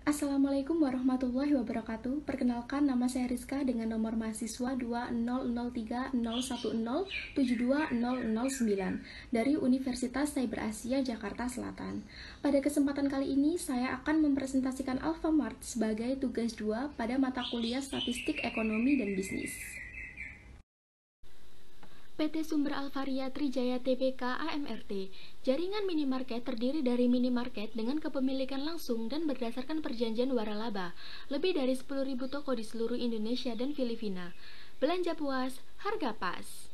Assalamualaikum warahmatullahi wabarakatuh. Perkenalkan, nama saya Rizka dengan nomor mahasiswa 200301072009 dari Universitas Cyber Asia Jakarta Selatan. Pada kesempatan kali ini, saya akan mempresentasikan Alfamart sebagai tugas 2 pada mata kuliah Statistik Ekonomi dan Bisnis. PT Sumber Alvaria Trijaya Tbk AMRT, jaringan minimarket terdiri dari minimarket dengan kepemilikan langsung dan berdasarkan perjanjian waralaba, lebih dari 10.000 toko di seluruh Indonesia dan Filipina. Belanja puas, harga pas.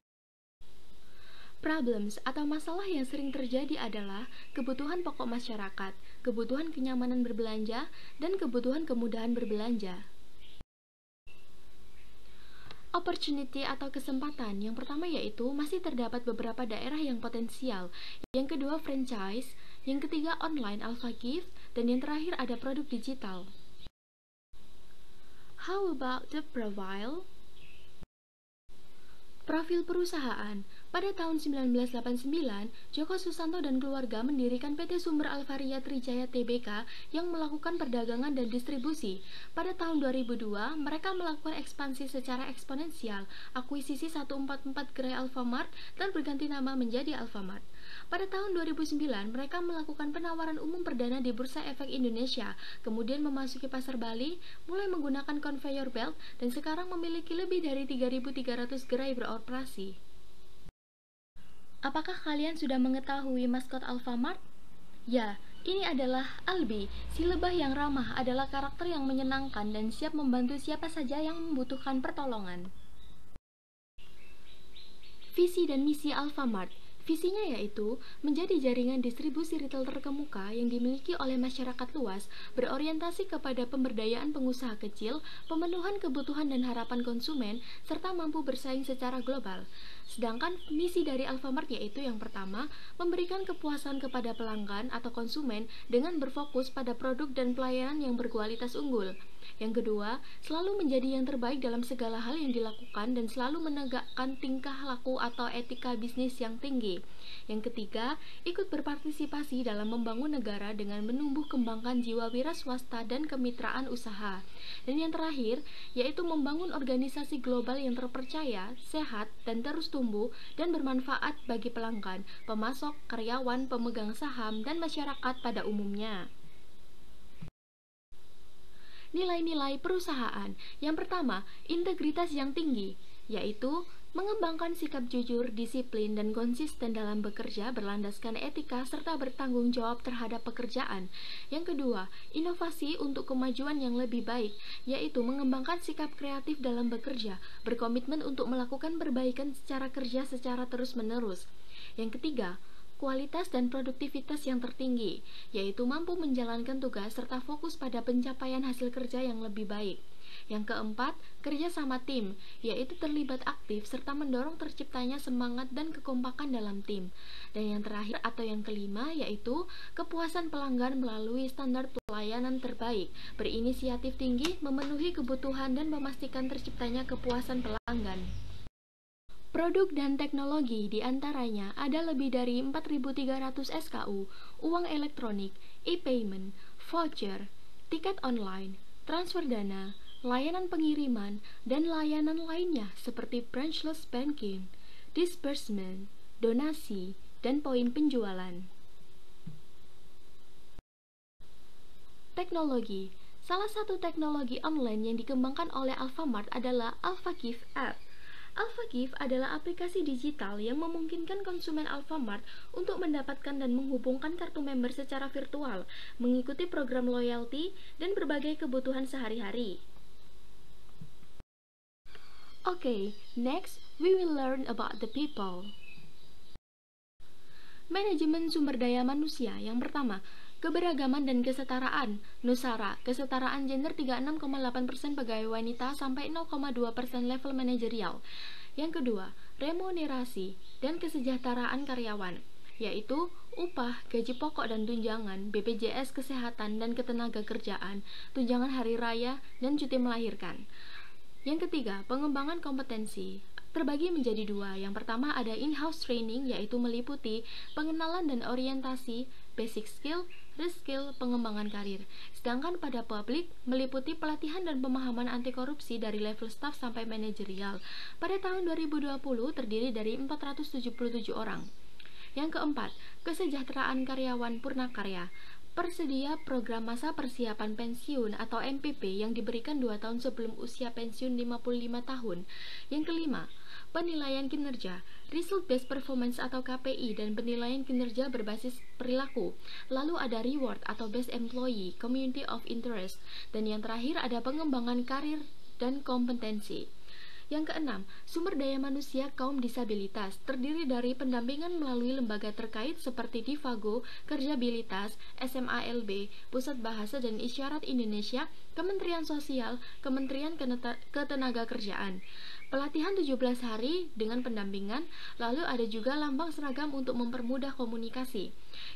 Problems atau masalah yang sering terjadi adalah kebutuhan pokok masyarakat, kebutuhan kenyamanan berbelanja, dan kebutuhan kemudahan berbelanja. Opportunity atau kesempatan. Yang pertama yaitu masih terdapat beberapa daerah yang potensial. Yang kedua franchise, yang ketiga online Alpha Gift, dan yang terakhir ada produk digital. How about the profile? Profil perusahaan. Pada tahun 1989, Joko Susanto dan keluarga mendirikan PT Sumber Alvaria Trijaya Tbk yang melakukan perdagangan dan distribusi. Pada tahun 2002, mereka melakukan ekspansi secara eksponensial, akuisisi 144 gerai Alfamart dan berganti nama menjadi Alfamart. Pada tahun 2009, mereka melakukan penawaran umum perdana di Bursa Efek Indonesia, kemudian memasuki pasar Bali, mulai menggunakan conveyor belt, dan sekarang memiliki lebih dari 3.300 gerai beroperasi. Apakah kalian sudah mengetahui maskot Alfamart? Ya, ini adalah Albi, si lebah yang ramah adalah karakter yang menyenangkan dan siap membantu siapa saja yang membutuhkan pertolongan. Visi dan misi Alfamart. Visinya yaitu menjadi jaringan distribusi retail terkemuka yang dimiliki oleh masyarakat luas, berorientasi kepada pemberdayaan pengusaha kecil, pemenuhan kebutuhan dan harapan konsumen, serta mampu bersaing secara global. Sedangkan misi dari Alfamart yaitu yang pertama, memberikan kepuasan kepada pelanggan atau konsumen dengan berfokus pada produk dan pelayanan yang berkualitas unggul. Yang kedua, selalu menjadi yang terbaik dalam segala hal yang dilakukan dan selalu menegakkan tingkah laku atau etika bisnis yang tinggi. Yang ketiga, ikut berpartisipasi dalam membangun negara dengan menumbuh kembangkan jiwa wira swasta dan kemitraan usaha. Dan yang terakhir, yaitu membangun organisasi global yang terpercaya, sehat, dan terus tumbuh dan bermanfaat bagi pelanggan, pemasok, karyawan, pemegang saham, dan masyarakat pada umumnya. Nilai-nilai perusahaan. Yang pertama, integritas yang tinggi, yaitu mengembangkan sikap jujur, disiplin, dan konsisten dalam bekerja berlandaskan etika serta bertanggung jawab terhadap pekerjaan. Yang kedua, inovasi untuk kemajuan yang lebih baik, yaitu mengembangkan sikap kreatif dalam bekerja, berkomitmen untuk melakukan perbaikan secara kerja secara terus-menerus. Yang ketiga, kualitas dan produktivitas yang tertinggi, yaitu mampu menjalankan tugas serta fokus pada pencapaian hasil kerja yang lebih baik. Yang keempat, kerja sama tim, yaitu terlibat aktif serta mendorong terciptanya semangat dan kekompakan dalam tim. Dan yang terakhir atau yang kelima, yaitu kepuasan pelanggan melalui standar pelayanan terbaik, berinisiatif tinggi, memenuhi kebutuhan dan memastikan terciptanya kepuasan pelanggan. Produk dan teknologi diantaranya ada lebih dari 4.300 SKU, uang elektronik, e-payment, voucher, tiket online, transfer dana, layanan pengiriman, dan layanan lainnya seperti branchless banking, disbursement, donasi, dan poin penjualan. Teknologi. Salah satu teknologi online yang dikembangkan oleh Alfamart adalah AlphaGift App. AlphaGift adalah aplikasi digital yang memungkinkan konsumen Alfamart untuk mendapatkan dan menghubungkan kartu member secara virtual, mengikuti program loyalty, dan berbagai kebutuhan sehari-hari. Okay, next we will learn about the people. Manajemen sumber daya manusia. Yang pertama, keberagaman dan kesetaraan. Nusara, kesetaraan gender 36,8% pegawai wanita sampai 0,2% level manajerial. Yang kedua, remunerasi dan kesejahteraan karyawan, yaitu upah, gaji pokok dan tunjangan, BPJS Kesehatan dan Ketenagakerjaan, tunjangan hari raya, dan cuti melahirkan. Yang ketiga, pengembangan kompetensi terbagi menjadi dua. Yang pertama ada in-house training, yaitu meliputi pengenalan dan orientasi, basic skill, reskill, pengembangan karir. Sedangkan pada publik meliputi pelatihan dan pemahaman anti korupsi dari level staff sampai manajerial. Pada tahun 2020 terdiri dari 477 orang. Yang keempat, kesejahteraan karyawan Purnakarya. Persedia program masa persiapan pensiun atau MPP yang diberikan 2 tahun sebelum usia pensiun 55 tahun. Yang kelima, penilaian kinerja, result based performance atau KPI, dan penilaian kinerja berbasis perilaku. Lalu ada reward atau best employee, community of interest, dan yang terakhir ada pengembangan karir dan kompetensi. Yang keenam, sumber daya manusia kaum disabilitas, terdiri dari pendampingan melalui lembaga terkait seperti Divago, Kerjabilitas, SMALB, Pusat Bahasa dan Isyarat Indonesia, Kementerian Sosial, Kementerian Ketenagakerjaan. Pelatihan 17 hari dengan pendampingan, lalu ada juga lambang seragam untuk mempermudah komunikasi.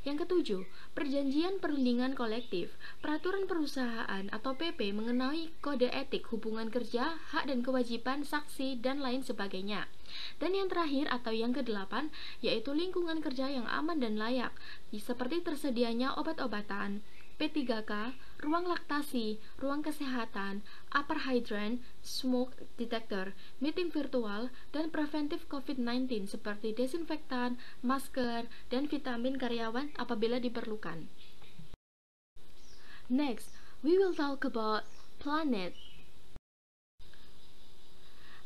Yang ketujuh, perjanjian perlindungan kolektif, peraturan perusahaan atau PP mengenai kode etik hubungan kerja, hak dan kewajiban saksi, dan lain sebagainya. Dan yang terakhir atau yang kedelapan, yaitu lingkungan kerja yang aman dan layak, seperti tersedianya obat-obatan, P3K, ruang laktasi, ruang kesehatan, upper hydrant, smoke detector, meeting virtual, dan preventif COVID-19 seperti desinfektan, masker, dan vitamin karyawan apabila diperlukan. Next, we will talk about Planet.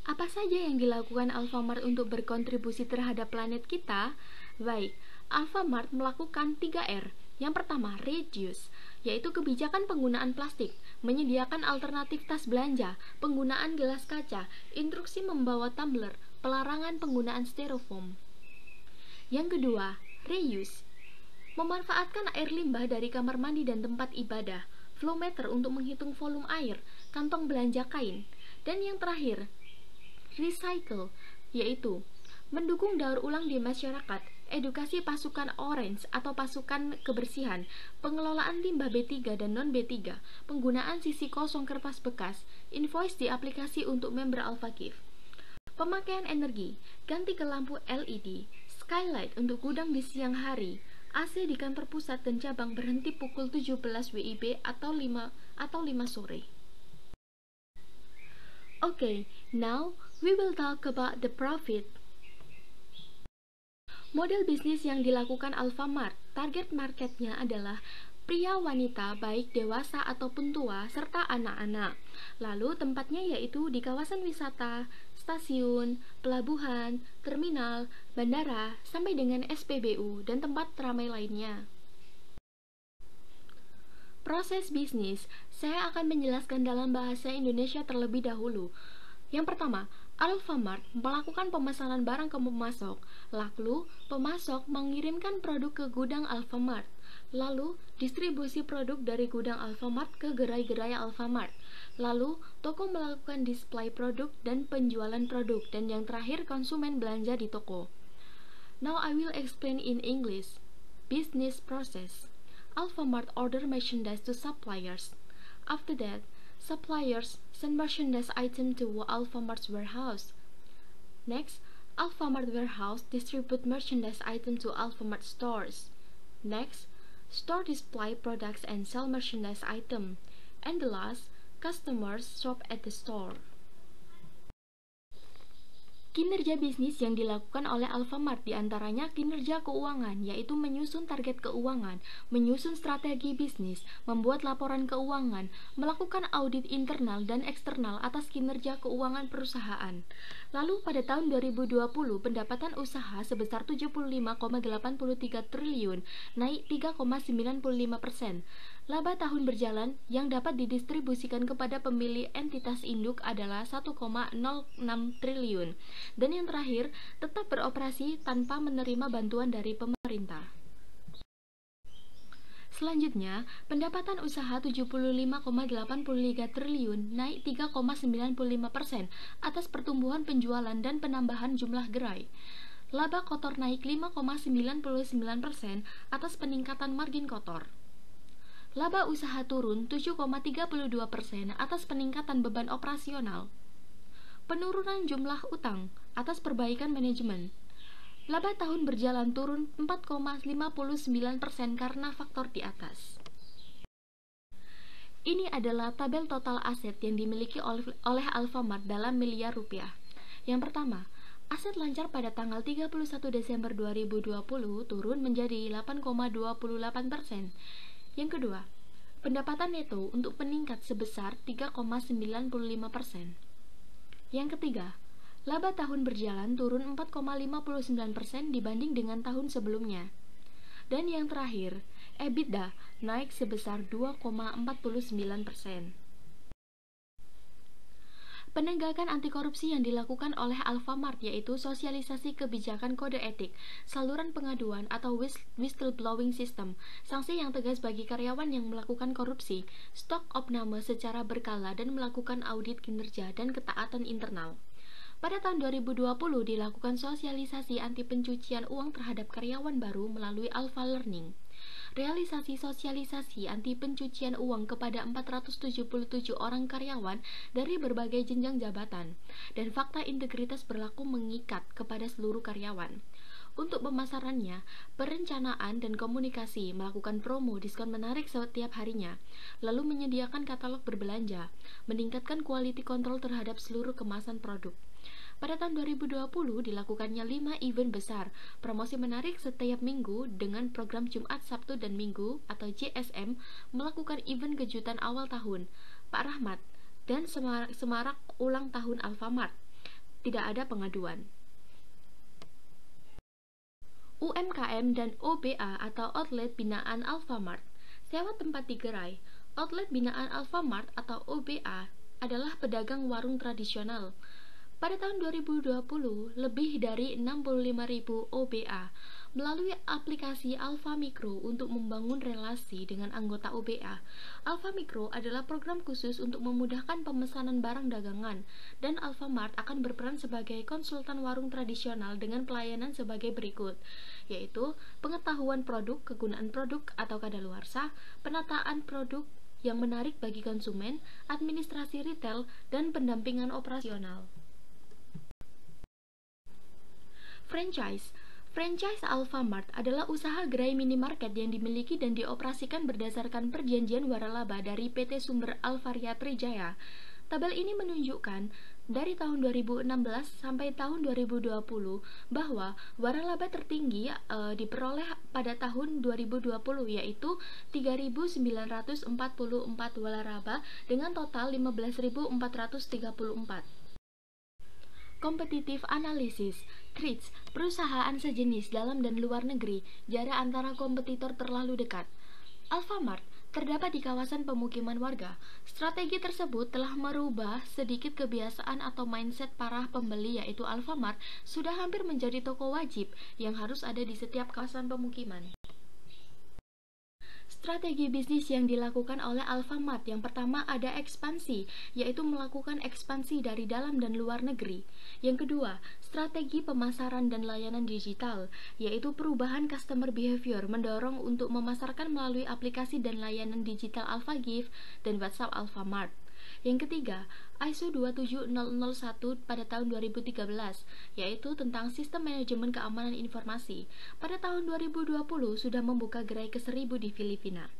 Apa saja yang dilakukan Alfamart untuk berkontribusi terhadap planet kita? Baik, Alfamart melakukan 3R. Yang pertama, reduce, yaitu kebijakan penggunaan plastik, menyediakan alternatif tas belanja, penggunaan gelas kaca, instruksi membawa tumbler, pelarangan penggunaan styrofoam. Yang kedua, reuse, memanfaatkan air limbah dari kamar mandi dan tempat ibadah, flowmeter untuk menghitung volume air, kantong belanja kain. Dan yang terakhir, recycle, yaitu mendukung daur ulang di masyarakat, edukasi pasukan orange atau pasukan kebersihan, pengelolaan limbah B3 dan non-B3, penggunaan sisi kosong kertas bekas, invoice di aplikasi untuk member Alfakif. Pemakaian energi, ganti ke lampu LED, skylight untuk gudang di siang hari, AC di kantor pusat dan cabang berhenti pukul 17 WIB atau 5 sore. Okay, now we will talk about the profit. Model bisnis yang dilakukan Alfamart, target marketnya adalah pria wanita baik dewasa ataupun tua serta anak-anak. Lalu tempatnya yaitu di kawasan wisata, stasiun, pelabuhan, terminal, bandara, sampai dengan SPBU dan tempat ramai lainnya. Proses bisnis, saya akan menjelaskan dalam bahasa Indonesia terlebih dahulu. Yang pertama, Alfamart melakukan pemesanan barang ke pemasok, lalu pemasok mengirimkan produk ke gudang Alfamart, lalu distribusi produk dari gudang Alfamart ke gerai-gerai Alfamart, lalu toko melakukan display produk dan penjualan produk, dan yang terakhir konsumen belanja di toko. Now I will explain in English. Business process. Alfamart order merchandise to suppliers. After that, suppliers send merchandise item to Alfamart's warehouse. Next, Alfamart warehouse distribute merchandise item to Alfamart stores. Next, store display products and sell merchandise item. And the last, customers shop at the store. Kinerja bisnis yang dilakukan oleh Alfamart diantaranya kinerja keuangan, yaitu menyusun target keuangan, menyusun strategi bisnis, membuat laporan keuangan, melakukan audit internal dan eksternal atas kinerja keuangan perusahaan. Lalu pada tahun 2020, pendapatan usaha sebesar 75,83 triliun, naik 3,95%. Laba tahun berjalan yang dapat didistribusikan kepada pemilik entitas induk adalah 1,06 triliun. Dan yang terakhir, tetap beroperasi tanpa menerima bantuan dari pemerintah. Selanjutnya, pendapatan usaha 75,83 triliun, naik 3,95% atas pertumbuhan penjualan dan penambahan jumlah gerai. Laba kotor naik 5,99% atas peningkatan margin kotor. Laba usaha turun 7,32% atas peningkatan beban operasional. Penurunan jumlah utang atas perbaikan manajemen. Laba tahun berjalan turun 4,59% karena faktor di atas. Ini adalah tabel total aset yang dimiliki oleh Alfamart dalam miliar rupiah. Yang pertama, aset lancar pada tanggal 31 Desember 2020 turun menjadi 8,28%. Yang kedua, pendapatan neto untuk peningkat sebesar 3,95%. Yang ketiga, laba tahun berjalan turun 4,59% dibanding dengan tahun sebelumnya. Dan yang terakhir, EBITDA naik sebesar 2,49%. Penegakan anti korupsi yang dilakukan oleh Alfamart yaitu sosialisasi kebijakan kode etik, saluran pengaduan atau whistleblowing system, sanksi yang tegas bagi karyawan yang melakukan korupsi, stok opname secara berkala dan melakukan audit kinerja dan ketaatan internal. Pada tahun 2020 dilakukan sosialisasi anti pencucian uang terhadap karyawan baru melalui Alpha Learning. Realisasi sosialisasi anti pencucian uang kepada 477 orang karyawan dari berbagai jenjang jabatan, dan fakta integritas berlaku mengikat kepada seluruh karyawan. Untuk pemasarannya, perencanaan dan komunikasi melakukan promo diskon menarik setiap harinya, lalu menyediakan katalog berbelanja, meningkatkan quality control terhadap seluruh kemasan produk. Pada tahun 2020 dilakukannya 5 event besar, promosi menarik setiap minggu dengan program Jumat, Sabtu, dan Minggu atau JSM, melakukan event kejutan awal tahun, Pak Rahmat, dan semarak ulang tahun Alfamart. Tidak ada pengaduan. UMKM dan OBA atau Outlet Binaan Alfamart. Sewa tempat di gerai. Outlet Binaan Alfamart atau OBA adalah pedagang warung tradisional. Pada tahun 2020, lebih dari 65.000 OBA melalui aplikasi Alfa Mikro untuk membangun relasi dengan anggota OBA. Alfa Mikro adalah program khusus untuk memudahkan pemesanan barang dagangan, dan Alfamart akan berperan sebagai konsultan warung tradisional dengan pelayanan sebagai berikut, yaitu pengetahuan produk, kegunaan produk atau kadaluarsa, penataan produk yang menarik bagi konsumen, administrasi retail, dan pendampingan operasional. Franchise Alfamart adalah usaha gerai minimarket yang dimiliki dan dioperasikan berdasarkan perjanjian waralaba dari PT Sumber Alvaria Trijaya. Tabel ini menunjukkan dari tahun 2016 sampai tahun 2020 bahwa waralaba tertinggi diperoleh pada tahun 2020 yaitu 3.944 waralaba dengan total 15.434. Kompetitif analisis, TRIDS, perusahaan sejenis dalam dan luar negeri, jarak antara kompetitor terlalu dekat. Alfamart terdapat di kawasan pemukiman warga. Strategi tersebut telah merubah sedikit kebiasaan atau mindset para pembeli, yaitu Alfamart sudah hampir menjadi toko wajib yang harus ada di setiap kawasan pemukiman. Strategi bisnis yang dilakukan oleh Alfamart yang pertama ada ekspansi, yaitu melakukan ekspansi dari dalam dan luar negeri. Yang kedua, strategi pemasaran dan layanan digital, yaitu perubahan customer behavior mendorong untuk memasarkan melalui aplikasi dan layanan digital AlphaGift dan WhatsApp Alfamart. Yang ketiga, ISO 27001 pada tahun 2013, yaitu tentang sistem manajemen keamanan informasi. Pada tahun 2020 sudah membuka gerai ke-1000 di Filipina.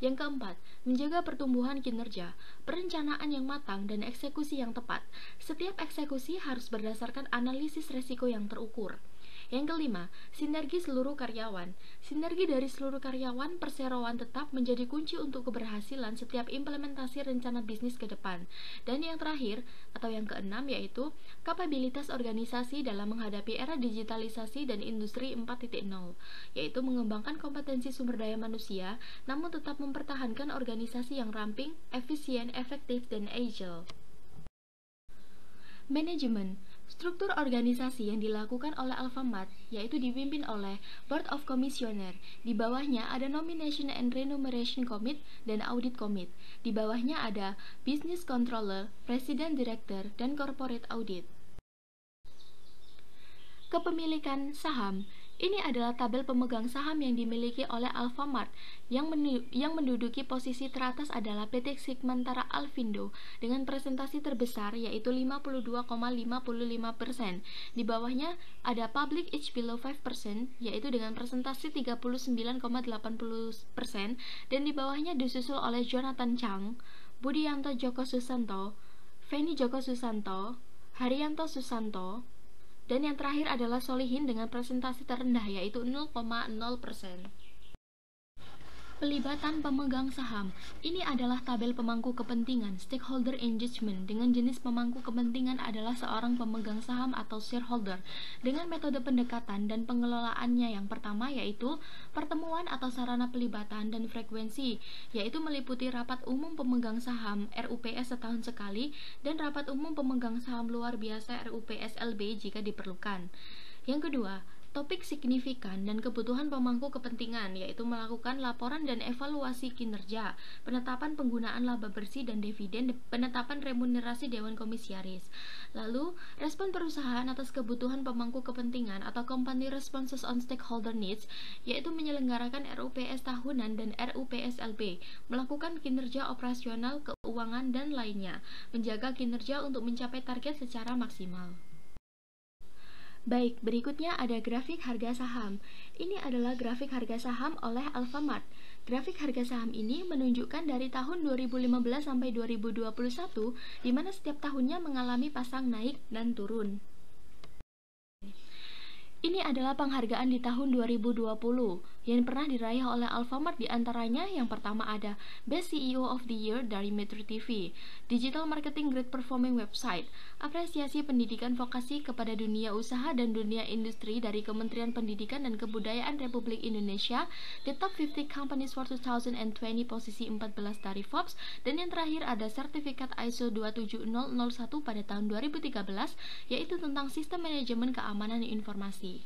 Yang keempat, menjaga pertumbuhan kinerja, perencanaan yang matang dan eksekusi yang tepat. Setiap eksekusi harus berdasarkan analisis resiko yang terukur. Yang kelima, sinergi seluruh karyawan. Sinergi dari seluruh karyawan perseroan tetap menjadi kunci untuk keberhasilan setiap implementasi rencana bisnis ke depan. Dan yang terakhir, atau yang keenam, yaitu kapabilitas organisasi dalam menghadapi era digitalisasi dan industri 4.0, yaitu mengembangkan kompetensi sumber daya manusia, namun tetap mempertahankan organisasi yang ramping, efisien, efektif, dan agile. Manajemen. Struktur organisasi yang dilakukan oleh Alfamart yaitu dipimpin oleh Board of Commissioner. Di bawahnya ada Nomination and Remuneration Committee dan Audit Committee. Di bawahnya ada Business Controller, President Director, dan Corporate Audit. Kepemilikan saham Ini adalah tabel pemegang saham yang dimiliki oleh Alfamart. Yang menduduki posisi teratas adalah PT Sigmentara Alfindo dengan presentasi terbesar yaitu 52,55%. Di bawahnya ada Public Edge below 5% yaitu dengan presentasi 39,80%, dan di bawahnya disusul oleh Jonathan Chang, Budianto Joko Susanto, Feni Joko Susanto, Haryanto Susanto, dan yang terakhir adalah Solihin dengan presentasi terendah yaitu 0,0%. Pelibatan pemegang saham. Ini adalah tabel pemangku kepentingan, stakeholder engagement, dengan jenis pemangku kepentingan adalah seorang pemegang saham atau shareholder, dengan metode pendekatan dan pengelolaannya yang pertama yaitu pertemuan atau sarana pelibatan dan frekuensi, yaitu meliputi rapat umum pemegang saham RUPS setahun sekali dan rapat umum pemegang saham luar biasa RUPS LB jika diperlukan. Yang kedua, topik signifikan dan kebutuhan pemangku kepentingan, yaitu melakukan laporan dan evaluasi kinerja, penetapan penggunaan laba bersih dan dividen, penetapan remunerasi Dewan Komisaris. Lalu, respon perusahaan atas kebutuhan pemangku kepentingan atau Company Responses on Stakeholder Needs, yaitu menyelenggarakan RUPS tahunan dan RUPS LB, melakukan kinerja operasional, keuangan, dan lainnya, menjaga kinerja untuk mencapai target secara maksimal. Baik, berikutnya ada grafik harga saham. Ini adalah grafik harga saham oleh Alfamart. Grafik harga saham ini menunjukkan dari tahun 2015 sampai 2021, di mana setiap tahunnya mengalami pasang naik dan turun. Ini adalah penghargaan di tahun 2020 yang pernah diraih oleh Alfamart, di antaranya yang pertama ada Best CEO of the Year dari Metro TV, Digital Marketing Great Performing Website, apresiasi pendidikan vokasi kepada dunia usaha dan dunia industri dari Kementerian Pendidikan dan Kebudayaan Republik Indonesia, The Top 50 Companies for 2020 posisi 14 dari Forbes, dan yang terakhir ada sertifikat ISO 27001 pada tahun 2013 yaitu tentang sistem manajemen keamanan informasi.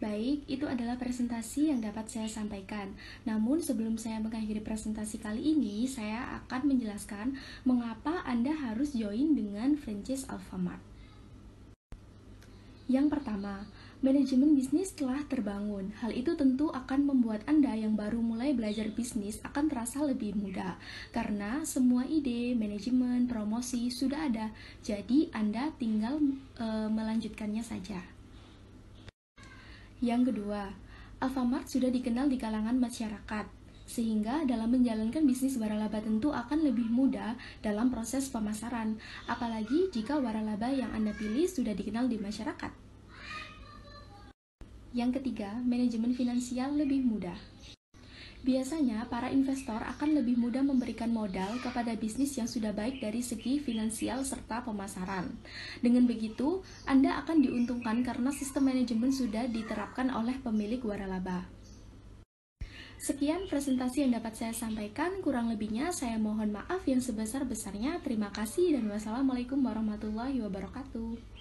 Baik, itu adalah presentasi yang dapat saya sampaikan. Namun sebelum saya mengakhiri presentasi kali ini, saya akan menjelaskan mengapa Anda harus join dengan franchise Alfamart. Yang pertama, manajemen bisnis telah terbangun. Hal itu tentu akan membuat Anda yang baru mulai belajar bisnis akan terasa lebih mudah, karena semua ide, manajemen, promosi sudah ada. Jadi Anda tinggal melanjutkannya saja. Yang kedua, Alfamart sudah dikenal di kalangan masyarakat, sehingga dalam menjalankan bisnis waralaba tentu akan lebih mudah dalam proses pemasaran, apalagi jika waralaba yang Anda pilih sudah dikenal di masyarakat. Yang ketiga, manajemen finansial lebih mudah. Biasanya, para investor akan lebih mudah memberikan modal kepada bisnis yang sudah baik dari segi finansial serta pemasaran. Dengan begitu, Anda akan diuntungkan karena sistem manajemen sudah diterapkan oleh pemilik waralaba. Sekian presentasi yang dapat saya sampaikan, kurang lebihnya saya mohon maaf yang sebesar-besarnya. Terima kasih dan wassalamualaikum warahmatullahi wabarakatuh.